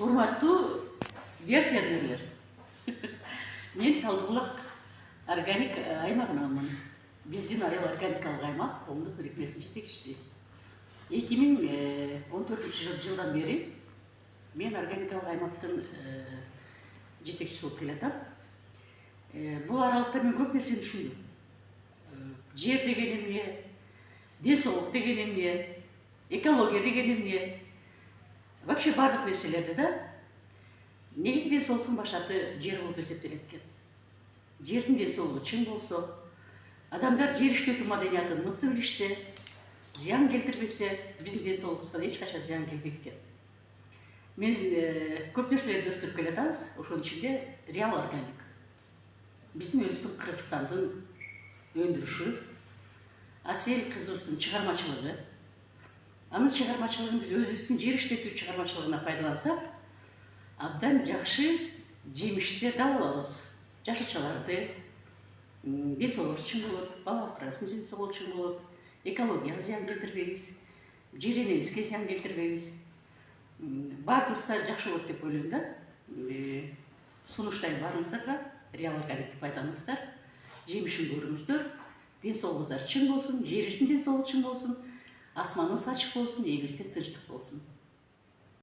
Урматтуу био фермерлер. Мен Талдыбулак органик аймагынанмын. Биздин айыл органикалык аймак коомдук бирикмесинин жетекчиси. 2014 жылдан бери мен органикалык аймактын жетекчиси болуп келатам. Бул аралыкта мен көп нерсени түшүндүм. Жер деген эмне, ден соолук деген эмне, экология деген эмне, вообще бардык нерселерди да. Негизи ден соолуктун башаты жер болуп эсептелет экен. Жердин ден соолугу чың болсо, адамдар жер иштетүү маданиятын мыкты билишсе, зыян келтирбесе, биздин ден соолугубузга эч качан зыян келбейт экен. Мен көп нерселерди өстүрүп келатабыз, ошонун ичинде реал органик. Биздин өзүбүздүн Кыргызстандын өндүрүшү, Асель кызыбыздын чыгармачылыгы. Анын чыгармачылыгын биз өзүбүздүн жер иштетүү чыгармачылыгына пайдалансак, абдан жакшы жемиштер да алабыз. Жашылчаларды, ден соолугубуз чың болот, бала бакырыбыздын ден соолугу чың болот, экологияга зыян келтирбейбиз, жер энебизге зыян келтирбейбиз. Баарыбыз да жакшы болот деп ойлойм да. Сунуштайм баарыңыздарга, реал органикти пайдаланыңыздар, жемишин көрүңүздөр, ден соолугуңуздар чың болсун, жерибиздин ден соолугу чың болсун, асманыбыз ачык болсун, элибизде тынчтык болсун.